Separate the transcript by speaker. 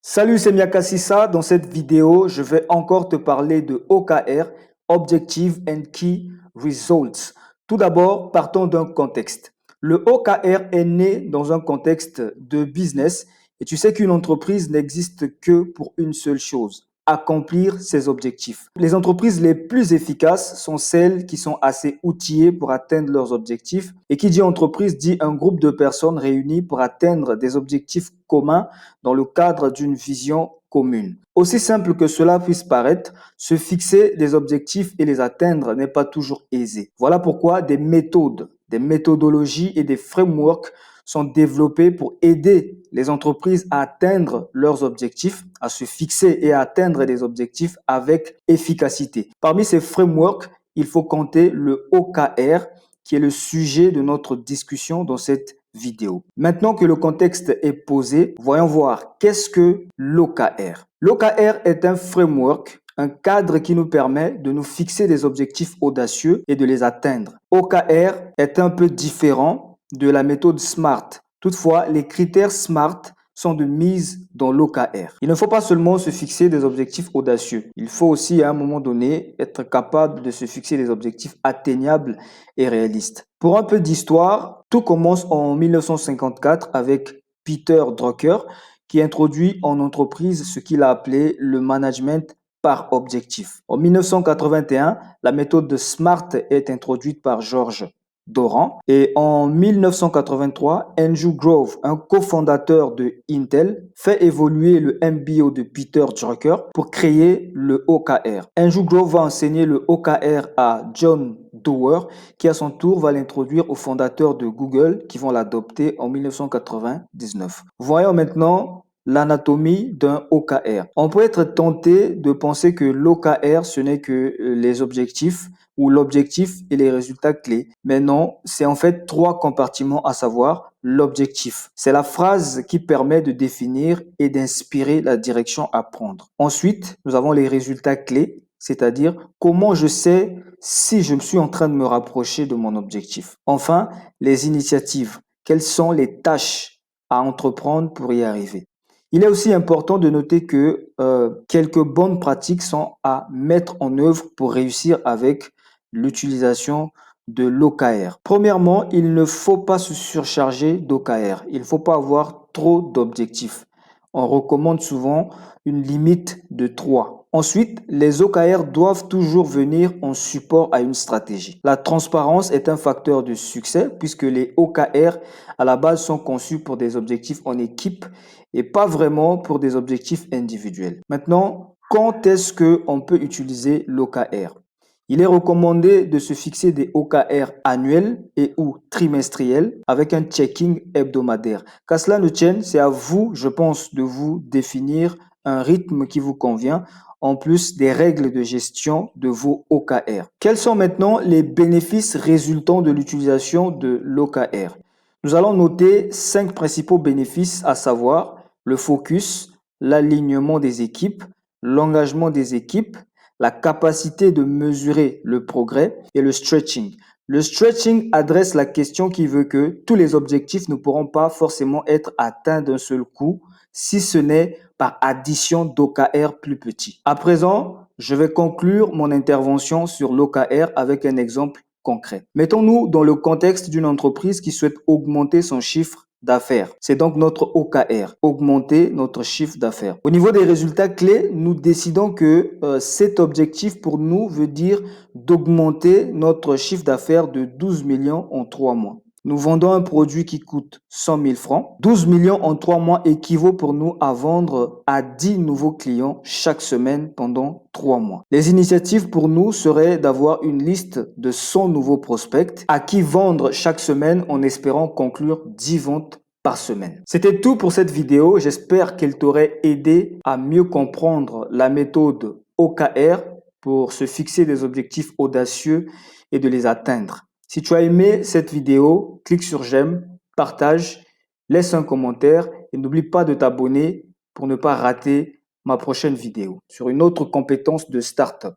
Speaker 1: Salut, c'est Miaka Sissa. Dans cette vidéo, je vais encore te parler de OKR, Objective and Key Results. Tout d'abord, partons d'un contexte. Le OKR est né dans un contexte de business et tu sais qu'une entreprise n'existe que pour une seule chose, accomplir ses objectifs. Les entreprises les plus efficaces sont celles qui sont assez outillées pour atteindre leurs objectifs. Et qui dit entreprise dit un groupe de personnes réunies pour atteindre des objectifs communs dans le cadre d'une vision commune. Aussi simple que cela puisse paraître, se fixer des objectifs et les atteindre n'est pas toujours aisé. Voilà pourquoi des méthodes, des méthodologies et des frameworks sont développés pour aider les entreprises à atteindre leurs objectifs, à se fixer et à atteindre des objectifs avec efficacité. Parmi ces frameworks, il faut compter le OKR, qui est le sujet de notre discussion dans cette vidéo. Maintenant que le contexte est posé, voyons voir qu'est-ce que l'OKR. L'OKR est un framework, un cadre qui nous permet de nous fixer des objectifs audacieux et de les atteindre. OKR est un peu différent de la méthode SMART. Toutefois, les critères SMART sont de mise dans l'OKR. Il ne faut pas seulement se fixer des objectifs audacieux. Il faut aussi à un moment donné être capable de se fixer des objectifs atteignables et réalistes. Pour un peu d'histoire, tout commence en 1954 avec Peter Drucker qui introduit en entreprise ce qu'il a appelé le management par objectif. En 1981, la méthode de SMART est introduite par George Doran. Et en 1983, Andrew Grove, un cofondateur de Intel, fait évoluer le MBO de Peter Drucker pour créer le OKR. Andrew Grove va enseigner le OKR à John Doerr, qui à son tour va l'introduire aux fondateurs de Google, qui vont l'adopter en 1999. Voyons maintenant l'anatomie d'un OKR. On peut être tenté de penser que l'OKR, ce n'est que les objectifs ou l'objectif et les résultats clés. Mais non, c'est en fait trois compartiments, à savoir l'objectif. C'est la phrase qui permet de définir et d'inspirer la direction à prendre. Ensuite, nous avons les résultats clés, c'est-à-dire comment je sais si je suis en train de me rapprocher de mon objectif. Enfin, les initiatives. Quelles sont les tâches à entreprendre pour y arriver? Il est aussi important de noter que quelques bonnes pratiques sont à mettre en œuvre pour réussir avec l'utilisation de l'OKR. Premièrement, il ne faut pas se surcharger d'OKR. Il ne faut pas avoir trop d'objectifs. On recommande souvent une limite de 3. Ensuite, les OKR doivent toujours venir en support à une stratégie. La transparence est un facteur de succès puisque les OKR à la base sont conçus pour des objectifs en équipe et pas vraiment pour des objectifs individuels. Maintenant, quand est-ce qu'on peut utiliser l'OKR? Il est recommandé de se fixer des OKR annuels et ou trimestriels avec un checking hebdomadaire. Qu'à cela ne tienne, c'est à vous, je pense, de vous définir un rythme qui vous convient en plus des règles de gestion de vos OKR. Quels sont maintenant les bénéfices résultant de l'utilisation de l'OKR? Nous allons noter 5 principaux bénéfices, à savoir le focus, l'alignement des équipes, l'engagement des équipes, la capacité de mesurer le progrès et le stretching. Le stretching adresse la question qui veut que tous les objectifs ne pourront pas forcément être atteints d'un seul coup, si ce n'est par addition d'OKR plus petits. À présent, je vais conclure mon intervention sur l'OKR avec un exemple concret. Mettons-nous dans le contexte d'une entreprise qui souhaite augmenter son chiffre d'affaires. C'est donc notre OKR, augmenter notre chiffre d'affaires. Au niveau des résultats clés, nous décidons que cet objectif pour nous veut dire d'augmenter notre chiffre d'affaires de 12 millions en 3 mois. Nous vendons un produit qui coûte 100 000 francs. 12 millions en 3 mois équivaut pour nous à vendre à 10 nouveaux clients chaque semaine pendant 3 mois. Les initiatives pour nous seraient d'avoir une liste de 100 nouveaux prospects à qui vendre chaque semaine en espérant conclure 10 ventes par semaine. C'était tout pour cette vidéo. J'espère qu'elle t'aurait aidé à mieux comprendre la méthode OKR pour se fixer des objectifs audacieux et de les atteindre. Si tu as aimé cette vidéo, clique sur j'aime, partage, laisse un commentaire et n'oublie pas de t'abonner pour ne pas rater ma prochaine vidéo sur une autre compétence de startup.